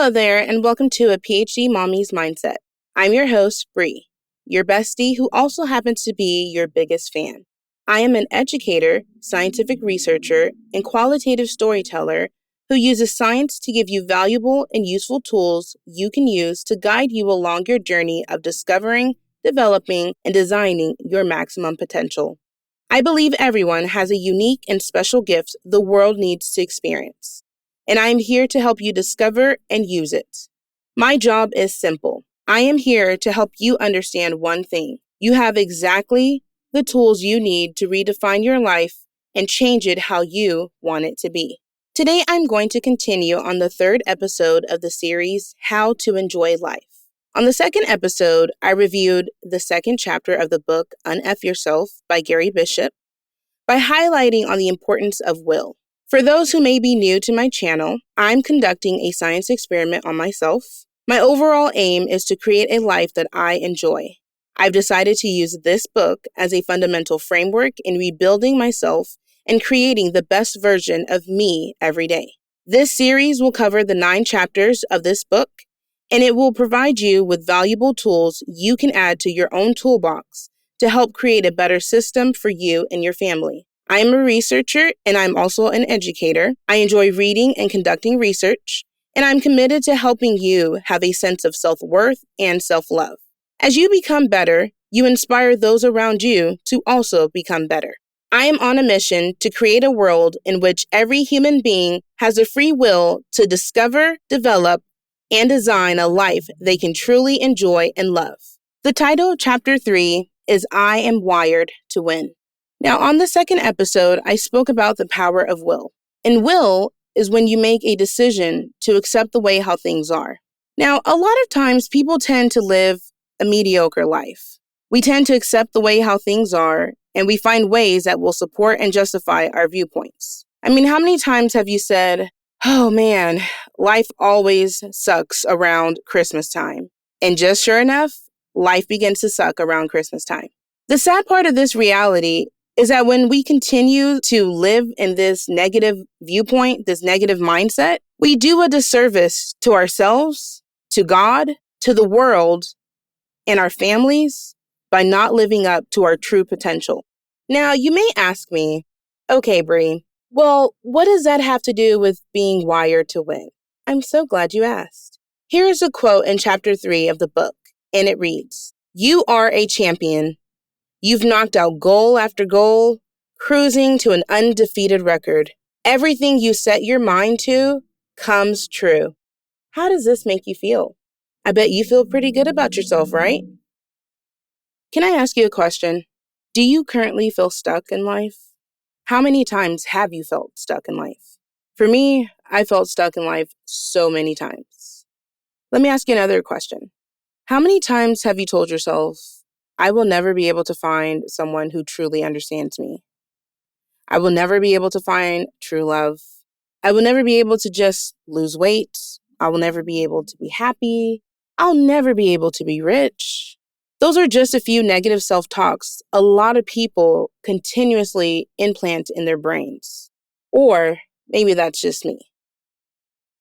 Hello there, and welcome to a PhD Mommy's Mindset. I'm your host, Bree, your bestie who also happens to be your biggest fan. I am an educator, scientific researcher, and qualitative storyteller who uses science to give you valuable and useful tools you can use to guide you along your journey of discovering, developing, and designing your maximum potential. I believe everyone has a unique and special gift the world needs to experience, and I am here to help you discover and use it. My job is simple. I am here to help you understand one thing. You have exactly the tools you need to redefine your life and change it how you want it to be. Today, I'm going to continue on the third episode of the series, How to Enjoy Life. On the second episode, I reviewed the second chapter of the book, Unf Yourself by Gary Bishop, by highlighting on the importance of will. For those who may be new to my channel, I'm conducting a science experiment on myself. My overall aim is to create a life that I enjoy. I've decided to use this book as a fundamental framework in rebuilding myself and creating the best version of me every day. This series will cover the 9 chapters of this book, and it will provide you with valuable tools you can add to your own toolbox to help create a better system for you and your family. I am a researcher, and I'm also an educator. I enjoy reading and conducting research, and I'm committed to helping you have a sense of self-worth and self-love. As you become better, you inspire those around you to also become better. I am on a mission to create a world in which every human being has a free will to discover, develop, and design a life they can truly enjoy and love. The title of Chapter 3 is I Am Wired to Win. Now, on the second episode, I spoke about the power of will. And will is when you make a decision to accept the way how things are. Now, a lot of times people tend to live a mediocre life. We tend to accept the way how things are, and we find ways that will support and justify our viewpoints. I mean, how many times have you said, oh man, life always sucks around Christmas time? And just sure enough, life begins to suck around Christmas time. The sad part of this reality is that when we continue to live in this negative viewpoint, this negative mindset, we do a disservice to ourselves, to God, to the world, and our families by not living up to our true potential. Now, you may ask me, okay, Bree, well, what does that have to do with being wired to win? I'm so glad you asked. Here's a quote in Chapter 3 of the book, and it reads, "You are a champion. You've knocked out goal after goal, cruising to an undefeated record. Everything you set your mind to comes true." How does this make you feel? I bet you feel pretty good about yourself, right? Can I ask you a question? Do you currently feel stuck in life? How many times have you felt stuck in life? For me, I felt stuck in life so many times. Let me ask you another question. How many times have you told yourself, I will never be able to find someone who truly understands me? I will never be able to find true love. I will never be able to just lose weight. I will never be able to be happy. I'll never be able to be rich. Those are just a few negative self-talks a lot of people continuously implant in their brains. Or maybe that's just me.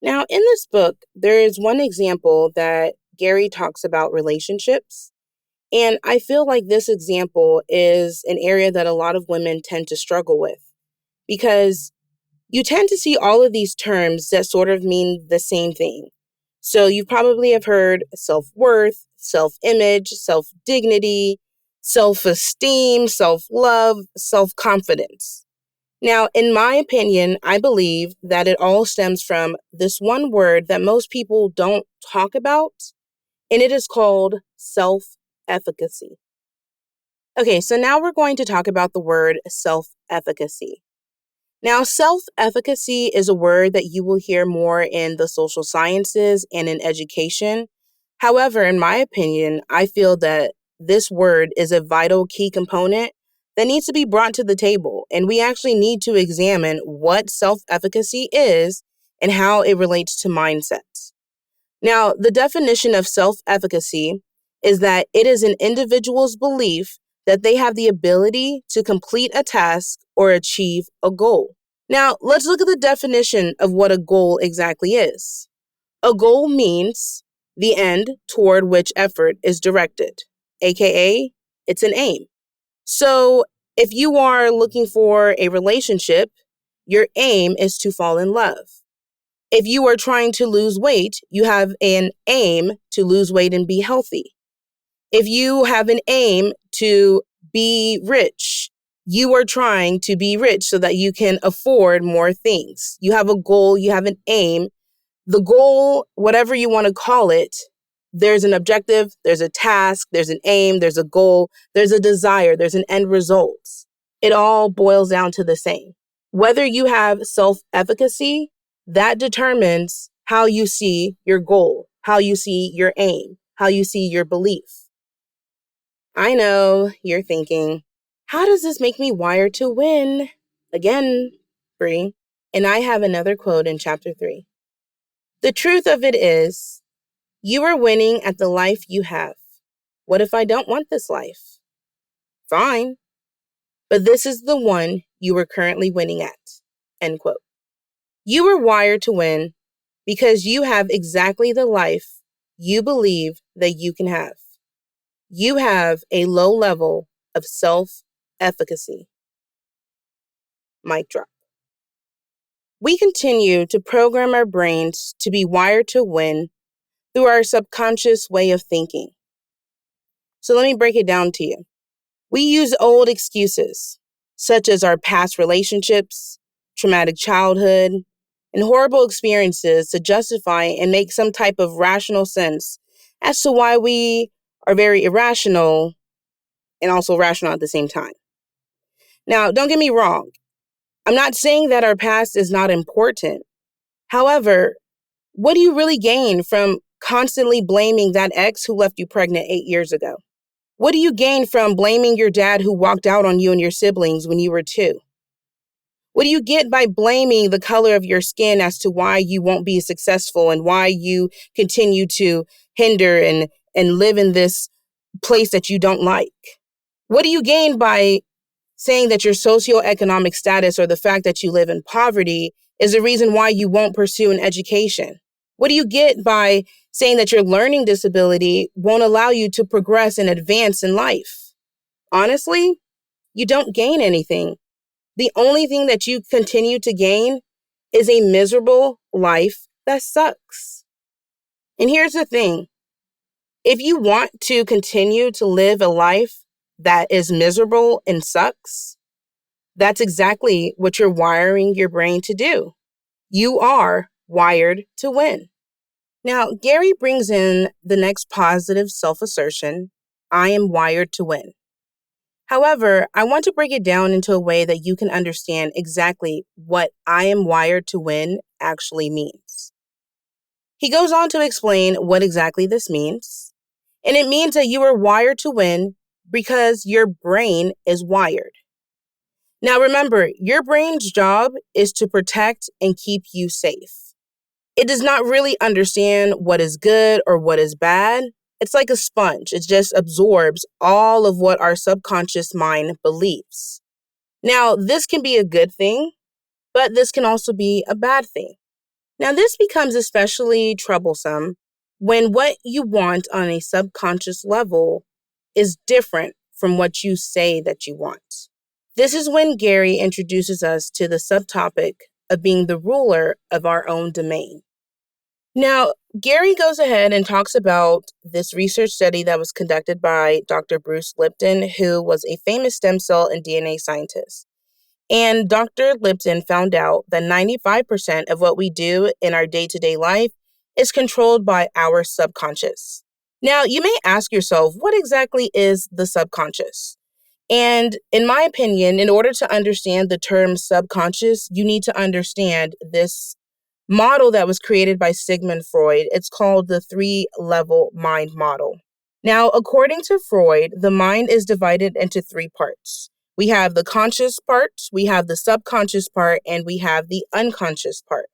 Now, in this book, there is one example that Gary talks about relationships. And I feel like this example is an area that a lot of women tend to struggle with because you tend to see all of these terms that sort of mean the same thing. So you probably have heard self-worth, self-image, self-dignity, self-esteem, self-love, self-confidence. Now, in my opinion, I believe that it all stems from this one word that most people don't talk about, and it is called self-efficacy. Okay, so now we're going to talk about the word self-efficacy. Now, self-efficacy is a word that you will hear more in the social sciences and in education. However, in my opinion, I feel that this word is a vital key component that needs to be brought to the table, and we actually need to examine what self-efficacy is and how it relates to mindset. Now, the definition of self-efficacy is that it is an individual's belief that they have the ability to complete a task or achieve a goal. Now, let's look at the definition of what a goal exactly is. A goal means the end toward which effort is directed, aka it's an aim. So if you are looking for a relationship, your aim is to fall in love. If you are trying to lose weight, you have an aim to lose weight and be healthy. If you have an aim to be rich, you are trying to be rich so that you can afford more things. You have a goal, you have an aim. The goal, whatever you want to call it, there's an objective, there's a task, there's an aim, there's a goal, there's a desire, there's an end result. It all boils down to the same. Whether you have self-efficacy, that determines how you see your goal, how you see your aim, how you see your belief. I know you're thinking, how does this make me wired to win? Again, Bree. And I have another quote in chapter 3. The truth of it is, you are winning at the life you have. What if I don't want this life? Fine. But this is the one you are currently winning at. End quote. You are wired to win because you have exactly the life you believe that you can have. You have a low level of self-efficacy. Mic drop. We continue to program our brains to be wired to win through our subconscious way of thinking. So let me break it down to you. We use old excuses, such as our past relationships, traumatic childhood, and horrible experiences to justify and make some type of rational sense as to why we are very irrational and also rational at the same time. Now, don't get me wrong. I'm not saying that our past is not important. However, what do you really gain from constantly blaming that ex who left you pregnant 8 years ago? What do you gain from blaming your dad who walked out on you and your siblings when you were 2? What do you get by blaming the color of your skin as to why you won't be successful and why you continue to hinder and live in this place that you don't like? What do you gain by saying that your socioeconomic status or the fact that you live in poverty is the reason why you won't pursue an education? What do you get by saying that your learning disability won't allow you to progress and advance in life? Honestly, you don't gain anything. The only thing that you continue to gain is a miserable life that sucks. And here's the thing. If you want to continue to live a life that is miserable and sucks, that's exactly what you're wiring your brain to do. You are wired to win. Now, Gary brings in the next positive self-assertion, I am wired to win. However, I want to break it down into a way that you can understand exactly what I am wired to win actually means. He goes on to explain what exactly this means, and it means that you are wired to win because your brain is wired. Now remember, your brain's job is to protect and keep you safe. It does not really understand what is good or what is bad. It's like a sponge. It just absorbs all of what our subconscious mind believes. Now, this can be a good thing, but this can also be a bad thing. Now, this becomes especially troublesome when what you want on a subconscious level is different from what you say that you want. This is when Gary introduces us to the subtopic of being the ruler of our own domain. Now, Gary goes ahead and talks about this research study that was conducted by Dr. Bruce Lipton, who was a famous stem cell and DNA scientist. And Dr. Lipton found out that 95% of what we do in our day-to-day life is controlled by our subconscious. Now, you may ask yourself, what exactly is the subconscious? And in my opinion, in order to understand the term subconscious, you need to understand this model that was created by Sigmund Freud. It's called the 3-level mind model. Now, according to Freud, the mind is divided into 3 parts. We have the conscious part, we have the subconscious part, and we have the unconscious part.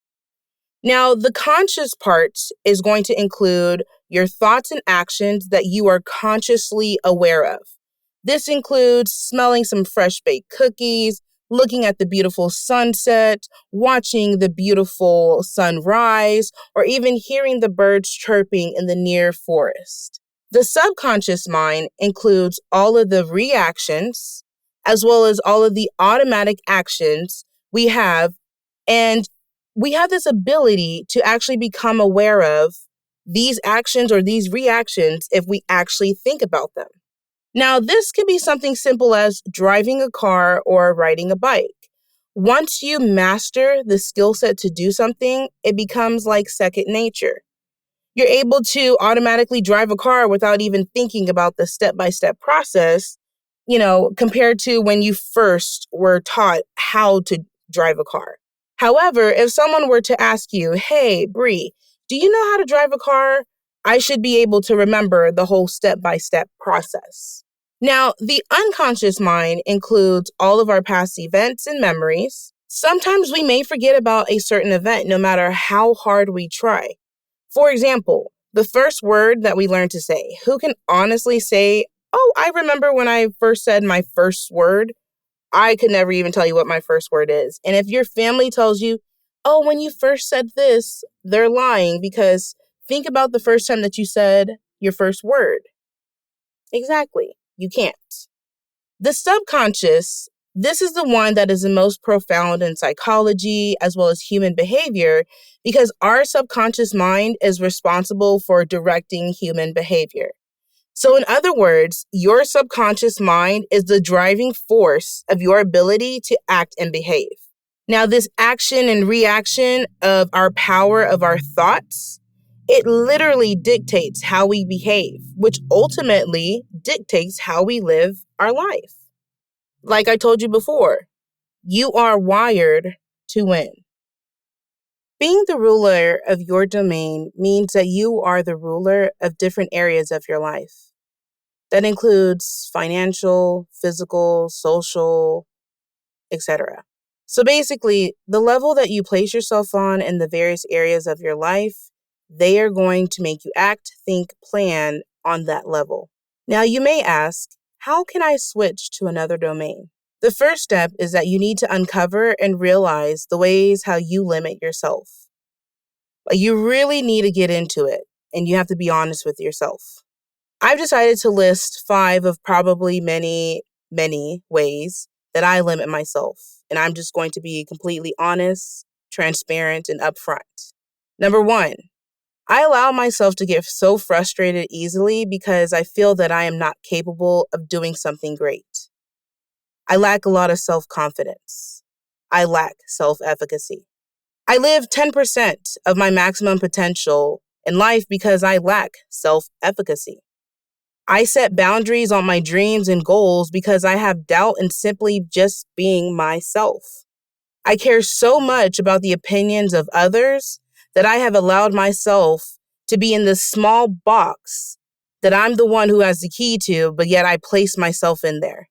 Now, the conscious part is going to include your thoughts and actions that you are consciously aware of. This includes smelling some fresh baked cookies, looking at the beautiful sunset, watching the beautiful sunrise, or even hearing the birds chirping in the near forest. The subconscious mind includes all of the reactions as well as all of the automatic actions we have, and we have this ability to actually become aware of these actions or these reactions if we actually think about them. Now, this could be something simple as driving a car or riding a bike. Once you master the skill set to do something, it becomes like second nature. You're able to automatically drive a car without even thinking about the step-by-step process, compared to when you first were taught how to drive a car. However, if someone were to ask you, hey, Bree, do you know how to drive a car? I should be able to remember the whole step-by-step process. Now, the unconscious mind includes all of our past events and memories. Sometimes we may forget about a certain event no matter how hard we try. For example, the first word that we learn to say. Who can honestly say, oh, I remember when I first said my first word? I could never even tell you what my first word is. And if your family tells you, oh, when you first said this, they're lying, because think about the first time that you said your first word. Exactly. You can't. The subconscious, this is the one that is the most profound in psychology as well as human behavior, because our subconscious mind is responsible for directing human behavior. So in other words, your subconscious mind is the driving force of your ability to act and behave. Now, this action and reaction of our power of our thoughts, it literally dictates how we behave, which ultimately dictates how we live our life. Like I told you before, you are wired to win. Being the ruler of your domain means that you are the ruler of different areas of your life. That includes financial, physical, social, etc. So basically, the level that you place yourself on in the various areas of your life, they are going to make you act, think, plan on that level. Now, you may ask, how can I switch to another domain? The first step is that you need to uncover and realize the ways how you limit yourself. You really need to get into it, and you have to be honest with yourself. I've decided to list 5 of probably many, many ways that I limit myself. And I'm just going to be completely honest, transparent, and upfront. Number 1, I allow myself to get so frustrated easily because I feel that I am not capable of doing something great. I lack a lot of self-confidence. I lack self-efficacy. I live 10% of my maximum potential in life because I lack self-efficacy. I set boundaries on my dreams and goals because I have doubt in simply just being myself. I care so much about the opinions of others that I have allowed myself to be in this small box that I'm the one who has the key to, but yet I place myself in there.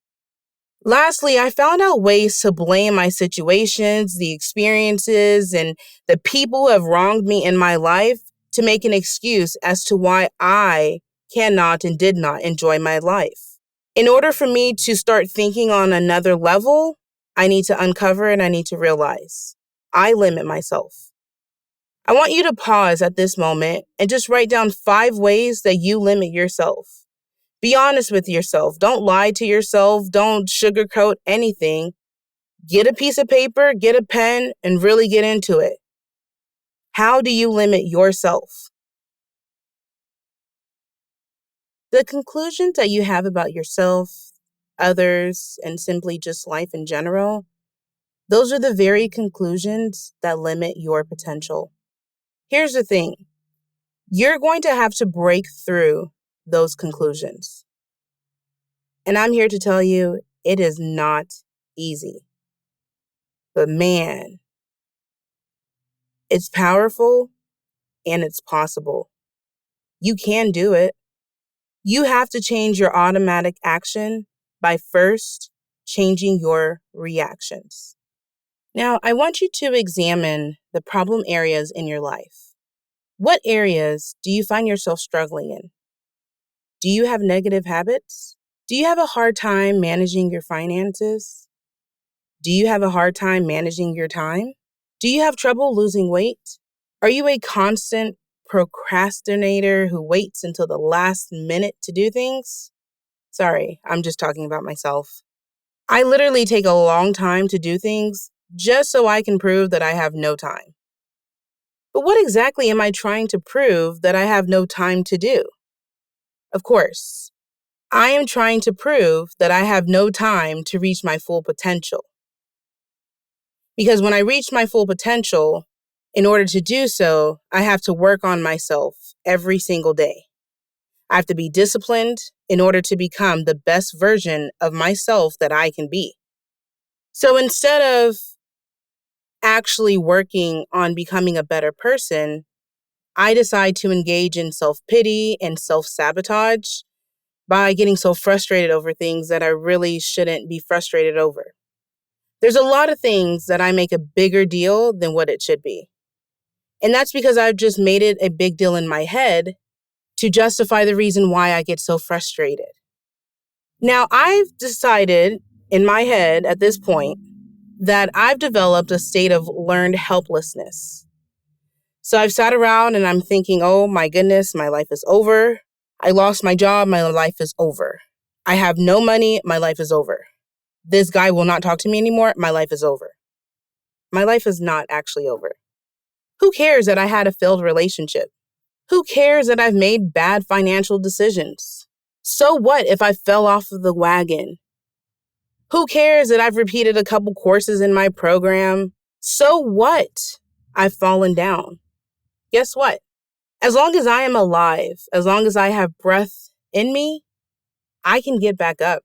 Lastly, I found out ways to blame my situations, the experiences, and the people who have wronged me in my life to make an excuse as to why I cannot and did not enjoy my life. In order for me to start thinking on another level, I need to uncover and I need to realize I limit myself. I want you to pause at this moment and just write down 5 ways that you limit yourself. Be honest with yourself. Don't lie to yourself. Don't sugarcoat anything. Get a piece of paper, get a pen, and really get into it. How do you limit yourself? The conclusions that you have about yourself, others, and simply just life in general, those are the very conclusions that limit your potential. Here's the thing. You're going to have to break through those conclusions. And I'm here to tell you, it is not easy. But man, it's powerful and it's possible. You can do it. You have to change your automatic action by first changing your reactions. Now, I want you to examine the problem areas in your life. What areas do you find yourself struggling in? Do you have negative habits? Do you have a hard time managing your finances? Do you have a hard time managing your time? Do you have trouble losing weight? Are you a constant procrastinator who waits until the last minute to do things? Sorry, I'm just talking about myself. I literally take a long time to do things just so I can prove that I have no time. But what exactly am I trying to prove that I have no time to do? Of course, I am trying to prove that I have no time to reach my full potential. Because when I reach my full potential, in order to do so, I have to work on myself every single day. I have to be disciplined in order to become the best version of myself that I can be. So instead of actually working on becoming a better person, I decide to engage in self-pity and self-sabotage by getting so frustrated over things that I really shouldn't be frustrated over. There's a lot of things that I make a bigger deal than what it should be. And that's because I've just made it a big deal in my head to justify the reason why I get so frustrated. Now, I've decided in my head at this point that I've developed a state of learned helplessness. So I've sat around and I'm thinking, oh my goodness, my life is over. I lost my job, my life is over. I have no money, my life is over. This guy will not talk to me anymore, my life is over. My life is not actually over. Who cares that I had a failed relationship? Who cares that I've made bad financial decisions? So what if I fell off of the wagon? Who cares that I've repeated a couple courses in my program? So what? I've fallen down. Guess what? As long as I am alive, as long as I have breath in me, I can get back up.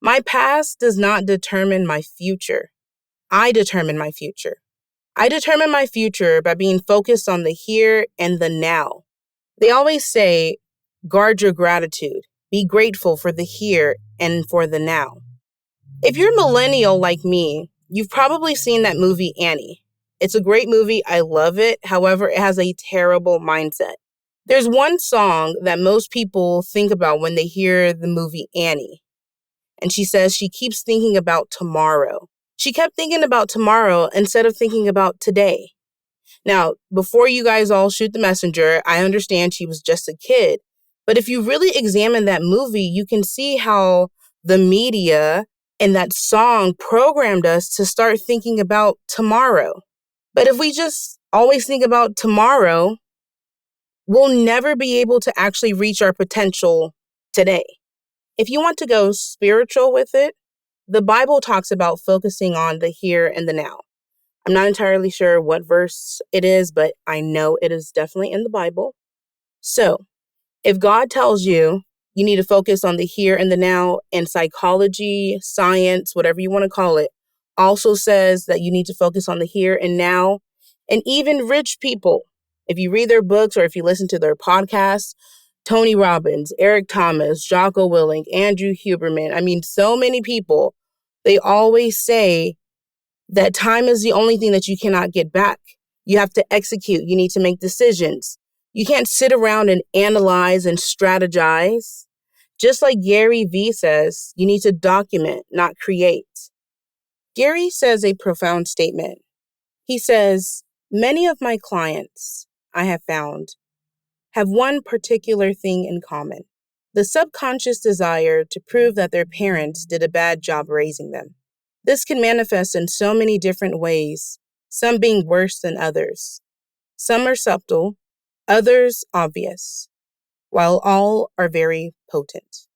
My past does not determine my future. I determine my future. I determine my future by being focused on the here and the now. They always say, guard your gratitude. Be grateful for the here and for the now. If you're a millennial like me, you've probably seen that movie Annie. It's a great movie. I love it. However, it has a terrible mindset. There's one song that most people think about when they hear the movie Annie. And she says she keeps thinking about tomorrow. She kept thinking about tomorrow instead of thinking about today. Now, before you guys all shoot the messenger, I understand she was just a kid. But if you really examine that movie, you can see how the media and that song programmed us to start thinking about tomorrow. But if we just always think about tomorrow, we'll never be able to actually reach our potential today. If you want to go spiritual with it, the Bible talks about focusing on the here and the now. I'm not entirely sure what verse it is, but I know it is definitely in the Bible. So, if God tells you you need to focus on the here and the now, and psychology, science, whatever you want to call it, also says that you need to focus on the here and now, and even rich people, if you read their books or if you listen to their podcasts, Tony Robbins, Eric Thomas, Jocko Willink, Andrew Huberman, so many people, they always say that time is the only thing that you cannot get back. You have to execute. You need to make decisions. You can't sit around and analyze and strategize. Just like Gary Vee says, you need to document, not create. Gary says a profound statement. He says, many of my clients, I have found, have one particular thing in common: the subconscious desire to prove that their parents did a bad job raising them. This can manifest in so many different ways, some being worse than others. Some are subtle, others obvious, while all are very potent.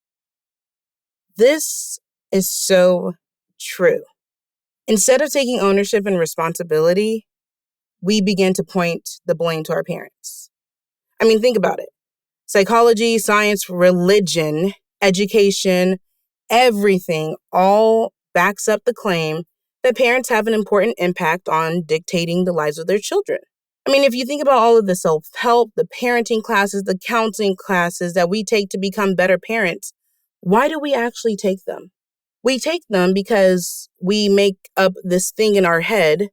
This is so true. Instead of taking ownership and responsibility, we begin to point the blame to our parents. Think about it. Psychology, science, religion, education, everything all backs up the claim that parents have an important impact on dictating the lives of their children. If you think about all of the self-help, the parenting classes, the counseling classes that we take to become better parents, why do we actually take them? We take them because we make up this thing in our head,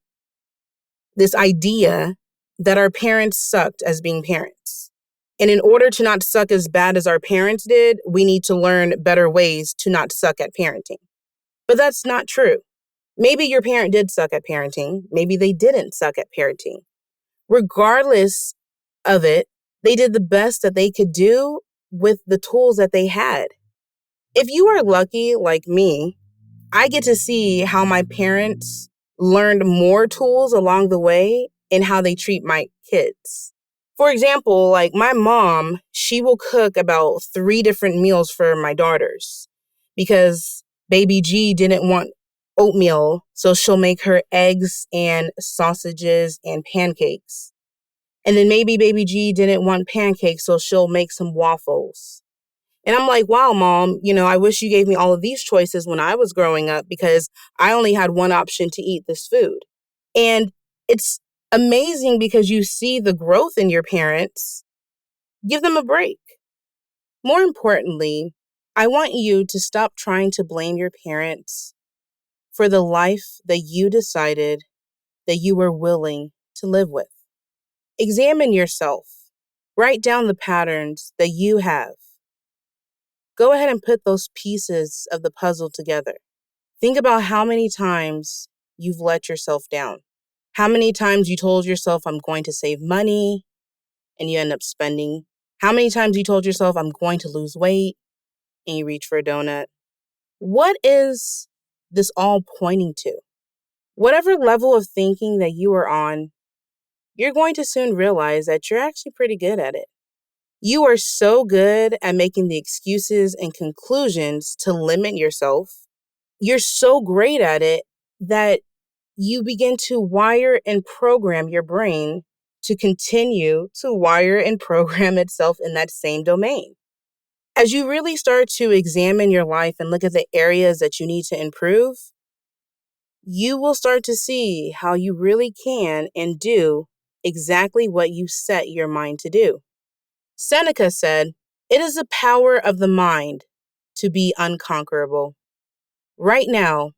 this idea that our parents sucked as being parents. And in order to not suck as bad as our parents did, we need to learn better ways to not suck at parenting. But that's not true. Maybe your parent did suck at parenting. Maybe they didn't suck at parenting. Regardless of it, they did the best that they could do with the tools that they had. If you are lucky like me, I get to see how my parents learned more tools along the way in how they treat my kids. For example, like my mom, she will cook about 3 different meals for my daughters because baby G didn't want oatmeal, so she'll make her eggs and sausages and pancakes. And then maybe baby G didn't want pancakes, so she'll make some waffles. And I'm like, wow, mom, I wish you gave me all of these choices when I was growing up because I only had one option to eat this food. And it's amazing because you see the growth in your parents. Give them a break. More importantly, I want you to stop trying to blame your parents for the life that you decided that you were willing to live with. Examine yourself. Write down the patterns that you have. Go ahead and put those pieces of the puzzle together. Think about how many times you've let yourself down. How many times you told yourself, I'm going to save money, and you end up spending. How many times you told yourself, I'm going to lose weight, and you reach for a donut. What is this all pointing to? Whatever level of thinking that you are on, you're going to soon realize that you're actually pretty good at it. You are so good at making the excuses and conclusions to limit yourself. You're so great at it that you begin to wire and program your brain to continue to wire and program itself in that same domain. As you really start to examine your life and look at the areas that you need to improve, you will start to see how you really can and do exactly what you set your mind to do. Seneca said, "It is the power of the mind to be unconquerable." Right now,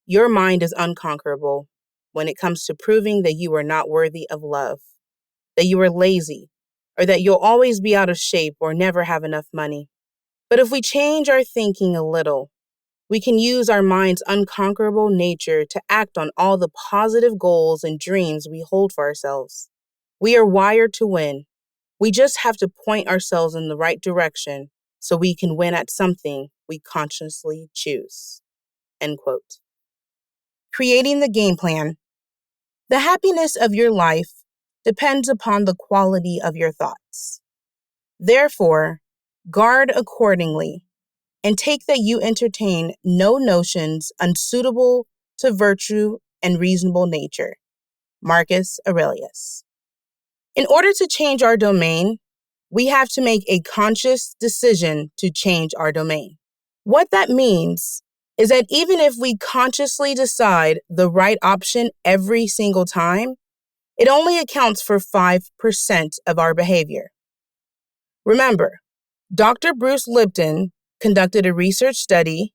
your mind is unconquerable when it comes to proving that you are not worthy of love, that you are lazy, or that you'll always be out of shape or never have enough money. But if we change our thinking a little, we can use our mind's unconquerable nature to act on all the positive goals and dreams we hold for ourselves. We are wired to win. We just have to point ourselves in the right direction so we can win at something we consciously choose. End quote. Creating the game plan. The happiness of your life depends upon the quality of your thoughts. Therefore, guard accordingly and take that you entertain no notions unsuitable to virtue and reasonable nature. Marcus Aurelius. In order to change our domain, we have to make a conscious decision to change our domain. What that means is that even if we consciously decide the right option every single time, it only accounts for 5% of our behavior. Remember, Dr. Bruce Lipton conducted a research study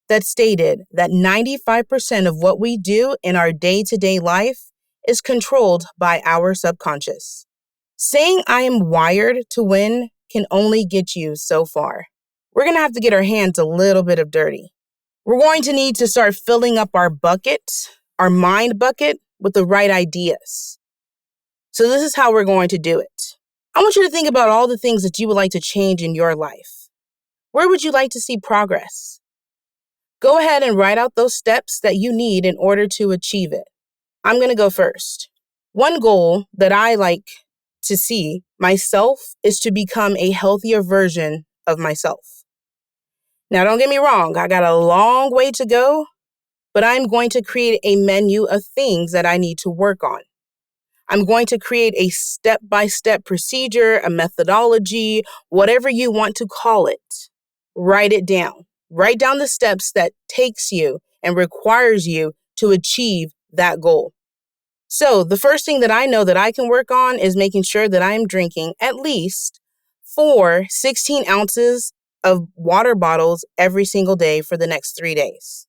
that stated that 95% of what we do in our day-to-day life is controlled by our subconscious. Saying I am wired to win can only get you so far. We're going to have to get our hands a little bit of dirty. We're going to need to start filling up our bucket, our mind bucket, with the right ideas. So this is how we're going to do it. I want you to think about all the things that you would like to change in your life. Where would you like to see progress? Go ahead and write out those steps that you need in order to achieve it. I'm going to go first. One goal that I like to see myself is to become a healthier version of myself. Now, don't get me wrong, I got a long way to go, but I'm going to create a menu of things that I need to work on. I'm going to create a step-by-step procedure, a methodology, whatever you want to call it. Write it down. Write down the steps that takes you and requires you to achieve that goal. So the first thing that I know that I can work on is making sure that I am drinking at least 4 16 ounces of water bottles every single day for the next 3 days.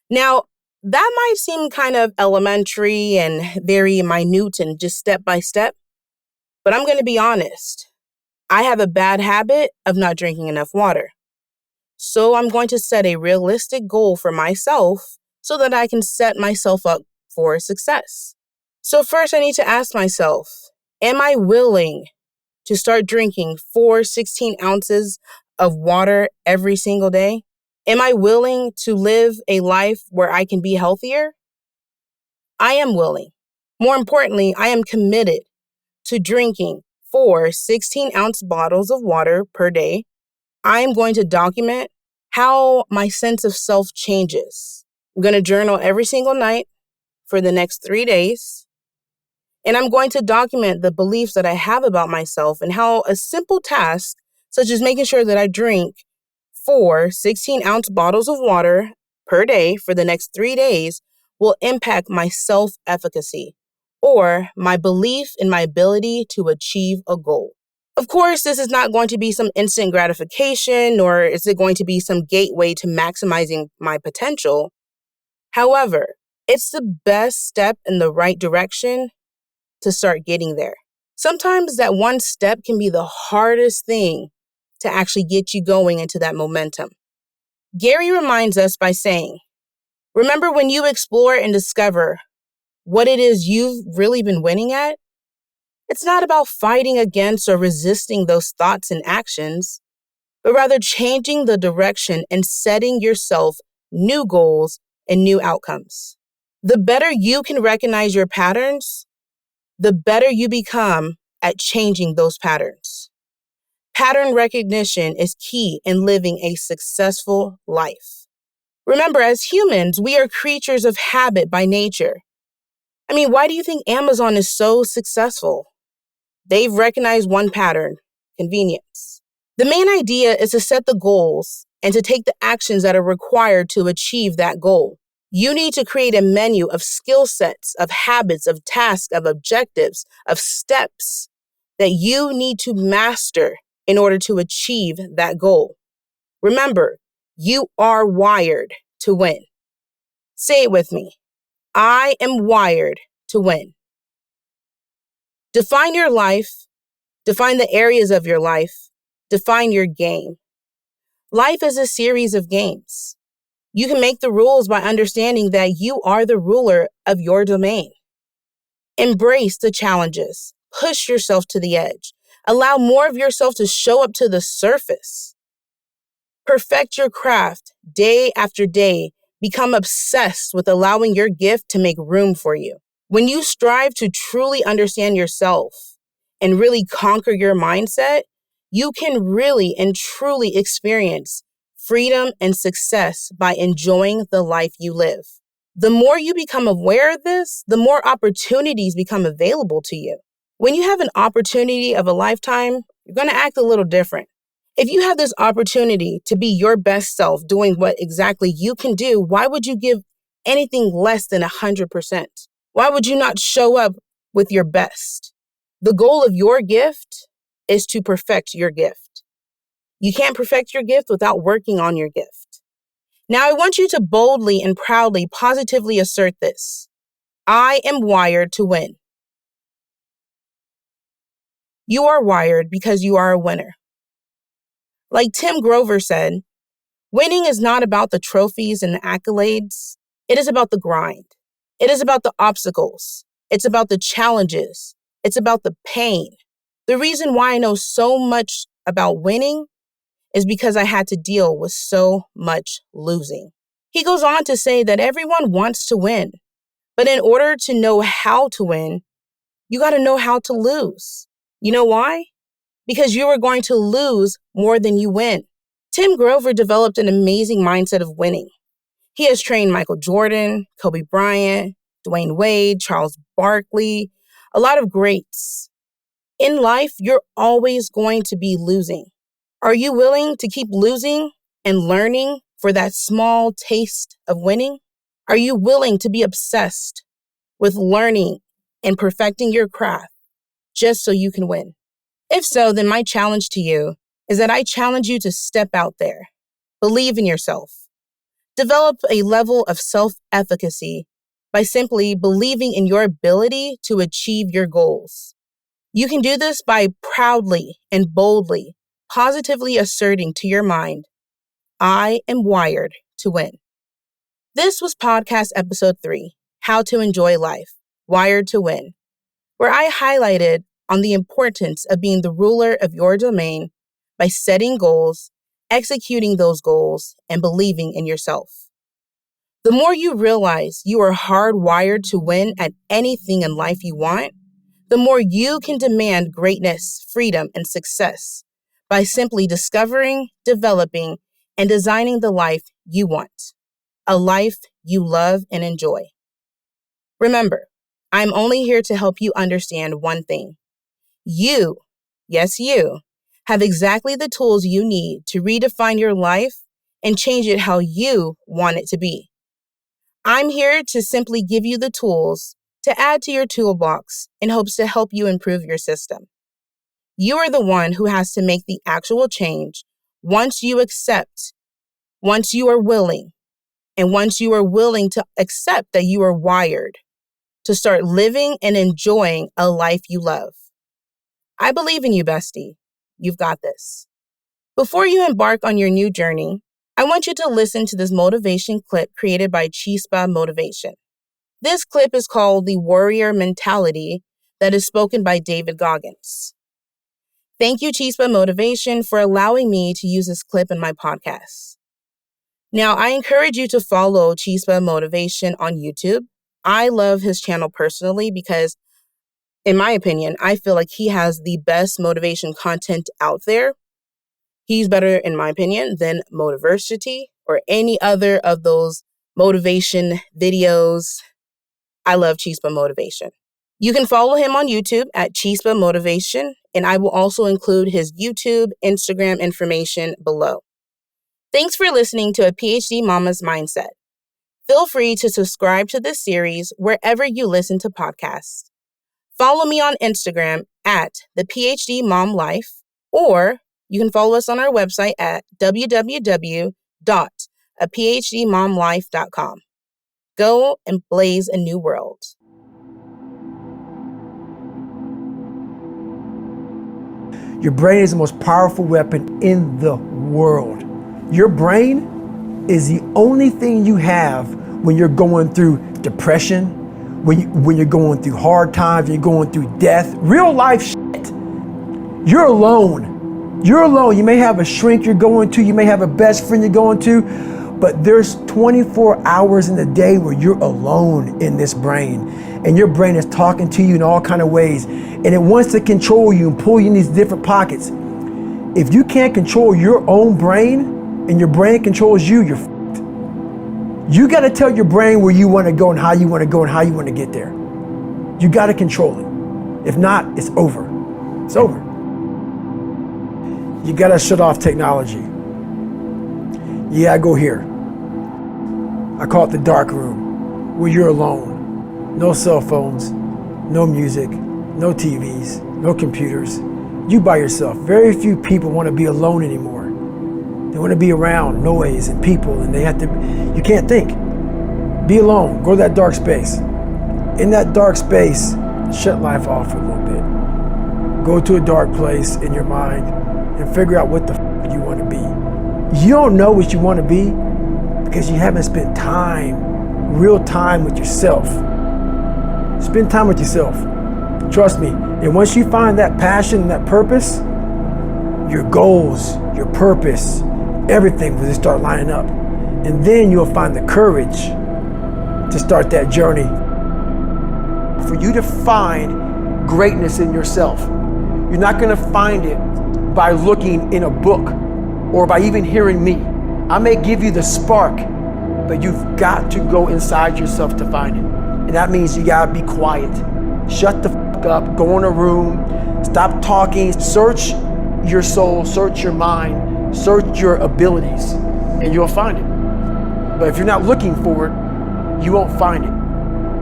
Now, that might seem kind of elementary and very minute and just step by step, but I'm going to be honest. I have a bad habit of not drinking enough water. So I'm going to set a realistic goal for myself so that I can set myself up for success. So first I need to ask myself, am I willing to start drinking 16 ounces of water every single day? Am I willing to live a life where I can be healthier? I am willing. More importantly, I am committed to drinking 16-ounce bottles of water per day. I am going to document how my sense of self changes. I'm going to journal every single night for the next 3 days. And I'm going to document the beliefs that I have about myself and how a simple task, such as making sure that I drink 16-ounce bottles of water per day for the next 3 days, will impact my self-efficacy or my belief in my ability to achieve a goal. Of course, this is not going to be some instant gratification, nor is it going to be some gateway to maximizing my potential. However, it's the best step in the right direction to start getting there. Sometimes that one step can be the hardest thing to actually get you going into that momentum. Gary reminds us by saying, remember when you explore and discover what it is you've really been winning at? It's not about fighting against or resisting those thoughts and actions, but rather changing the direction and setting yourself new goals and new outcomes. The better you can recognize your patterns, the better you become at changing those patterns. Pattern recognition is key in living a successful life. Remember, as humans, we are creatures of habit by nature. Why do you think Amazon is so successful? They've recognized one pattern: convenience. The main idea is to set the goals and to take the actions that are required to achieve that goal. You need to create a menu of skill sets, of habits, of tasks, of objectives, of steps that you need to master in order to achieve that goal. Remember, you are wired to win. Say it with me. I am wired to win. Define your life. Define the areas of your life. Define your game. Life is a series of games. You can make the rules by understanding that you are the ruler of your domain. Embrace the challenges. Push yourself to the edge. Allow more of yourself to show up to the surface. Perfect your craft day after day. Become obsessed with allowing your gift to make room for you. When you strive to truly understand yourself and really conquer your mindset, you can really and truly experience freedom and success by enjoying the life you live. The more you become aware of this, the more opportunities become available to you. When you have an opportunity of a lifetime, you're going to act a little different. If you have this opportunity to be your best self doing what exactly you can do, why would you give anything less than 100%? Why would you not show up with your best? The goal of your gift is to perfect your gift. You can't perfect your gift without working on your gift. Now, I want you to boldly and proudly, positively assert this. I am wired to win. You are wired because you are a winner. Like Tim Grover said, winning is not about the trophies and the accolades. It is about the grind. It is about the obstacles. It's about the challenges. It's about the pain. The reason why I know so much about winning is because I had to deal with so much losing. He goes on to say that everyone wants to win, but in order to know how to win, you got to know how to lose. You know why? Because you are going to lose more than you win. Tim Grover developed an amazing mindset of winning. He has trained Michael Jordan, Kobe Bryant, Dwayne Wade, Charles Barkley, a lot of greats. In life, you're always going to be losing. Are you willing to keep losing and learning for that small taste of winning? Are you willing to be obsessed with learning and perfecting your craft just so you can win? If so, then my challenge to you is that I challenge you to step out there, believe in yourself, develop a level of self-efficacy by simply believing in your ability to achieve your goals. You can do this by proudly and boldly, positively asserting to your mind, I am wired to win. This was podcast episode 3, How to Enjoy Life, Wired to Win, where I highlighted on the importance of being the ruler of your domain by setting goals, executing those goals, and believing in yourself. The more you realize you are hardwired to win at anything in life you want, the more you can demand greatness, freedom, and success by simply discovering, developing, and designing the life you want, a life you love and enjoy. Remember, I'm only here to help you understand one thing. You, yes, you, have exactly the tools you need to redefine your life and change it how you want it to be. I'm here to simply give you the tools to add to your toolbox in hopes to help you improve your system. You are the one who has to make the actual change once you accept, once you are willing, and once you are willing to accept that you are wired to start living and enjoying a life you love. I believe in you, bestie. You've got this. Before you embark on your new journey, I want you to listen to this motivation clip created by Chispa Motivation. This clip is called The Warrior Mentality that is spoken by David Goggins. Thank you, Chispa Motivation, for allowing me to use this clip in my podcast. Now, I encourage you to follow Chispa Motivation on YouTube. I love his channel personally because, in my opinion, I feel like he has the best motivation content out there. He's better, in my opinion, than Motiversity or any other of those motivation videos. I love Chispa Motivation. You can follow him on YouTube at Chispa Motivation, and I will also include his YouTube, Instagram information below. Thanks for listening to A PhD Mama's Mindset. Feel free to subscribe to this series wherever you listen to podcasts. Follow me on Instagram at The PhD Mom Life, or you can follow us on our website at www.aphdmomlife.com. Go and blaze a new world. Your brain is the most powerful weapon in the world. Your brain is the only thing you have when you're going through depression, when you're going through hard times, you're going through death, real life shit. You're alone. You're alone. You may have a shrink you're going to, you may have a best friend you're going to, but there's 24 hours in the day where you're alone in this brain. And your brain is talking to you in all kinds of ways. And it wants to control you and pull you in these different pockets. If you can't control your own brain and your brain controls you, you're f***ed. You got to tell your brain where you want to go and how you want to go and how you want to get there. You got to control it. If not, it's over. It's over. You got to shut off technology. You got to go here. I call it the dark room, where you're alone. No cell phones, no music, no TVs, no computers. You by yourself. Very few people want to be alone anymore. They want to be around noise and people, and you can't think. Be alone. Go to that dark space. In that dark space, shut life off for a little bit. Go to a dark place in your mind and figure out what the f you want to be. You don't know what you want to be because you haven't spent time, real time with yourself. Spend time with yourself. Trust me. And once you find that passion and that purpose, your goals, your purpose, everything will just start lining up. And then you'll find the courage to start that journey. For you to find greatness in yourself, you're not going to find it by looking in a book or by even hearing me. I may give you the spark, but you've got to go inside yourself to find it. And that means you gotta be quiet. Shut the f up, go in a room, stop talking, search your soul, search your mind, search your abilities, and you'll find it. But if you're not looking for it, you won't find it.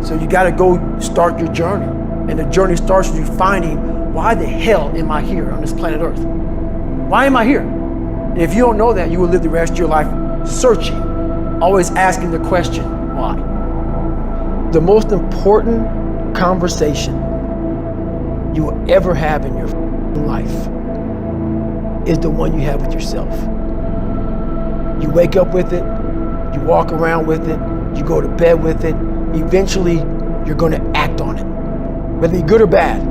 So you gotta go start your journey. And the journey starts with you finding, why the hell am I here on this planet Earth? Why am I here? And if you don't know that, you will live the rest of your life searching, always asking the question, why? The most important conversation you will ever have in your life is the one you have with yourself. You wake up with it, you walk around with it, you go to bed with it. Eventually, you're going to act on it, whether it's good or bad.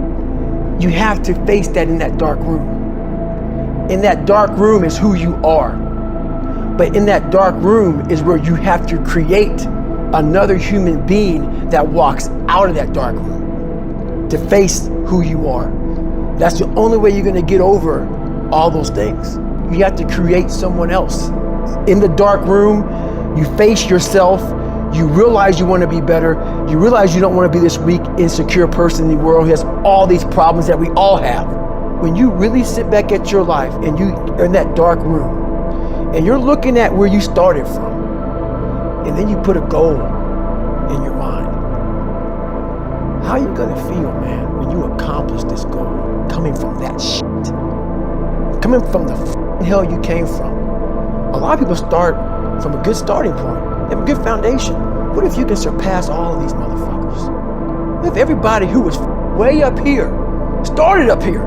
You have to face that in that dark room. In that dark room is who you are. But in that dark room is where you have to create another human being that walks out of that dark room to face who you are. That's the only way you're going to get over all those things. You have to create someone else. In the dark room, you face yourself. You realize you want to be better. You realize you don't want to be this weak, insecure person in the world who has all these problems that we all have. When you really sit back at your life and you're in that dark room and you're looking at where you started from, and then you put a goal in your mind, how are you going to feel, man, when you accomplish this goal coming from that shit? Coming from the hell you came from. A lot of people start from a good starting point. They have a good foundation. What if you can surpass all of these motherfuckers? What if everybody who was way up here started up here,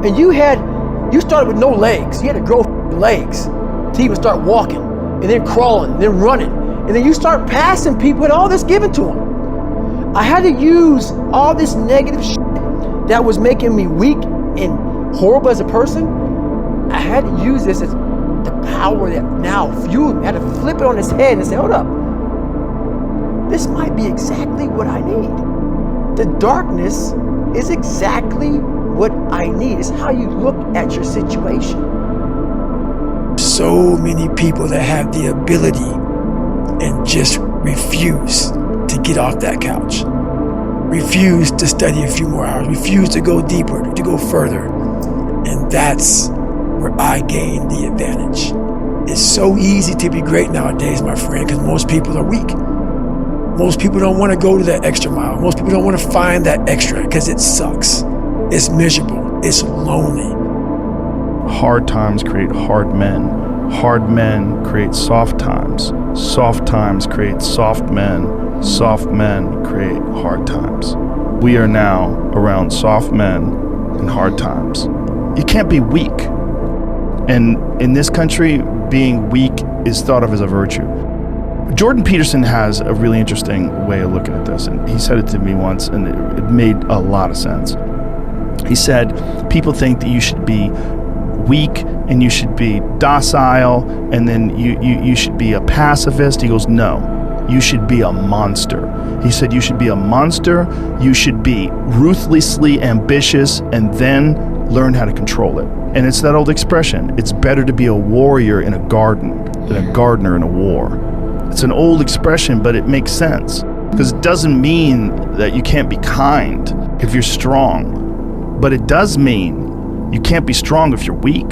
and you started with no legs. You had to grow legs to even start walking, and then crawling, and then running, and then you start passing people with all this given to them. I had to use all this negative shit that was making me weak and horrible as a person. I had to use this as the power that now fueled me. I had to flip it on its head and say, hold up, this might be exactly what I need. The darkness is exactly what I need. It's how you look at your situation. So many people that have the ability and just refuse to get off that couch. Refuse to study a few more hours. Refuse to go deeper, to go further. And that's where I gain the advantage. It's so easy to be great nowadays, my friend, because most people are weak. Most people don't want to go to that extra mile. Most people don't want to find that extra because it sucks. It's miserable. It's lonely. Hard times create hard men. Hard men create soft times. Soft times create soft men. Soft men create hard times. We are now around soft men and hard times. You can't be weak. And in this country, being weak is thought of as a virtue. Jordan Peterson has a really interesting way of looking at this, and he said it to me once, and it made a lot of sense. He said, people think that you should be weak and you should be docile, and then you should be a pacifist. He goes, no, you should be a monster. He said you should be a monster, you should be ruthlessly ambitious, and then learn how to control it. And it's that old expression, it's better to be a warrior in a garden than a gardener in a war. It's an old expression, but it makes sense, because it doesn't mean that you can't be kind if you're strong, but it does mean you can't be strong if you're weak.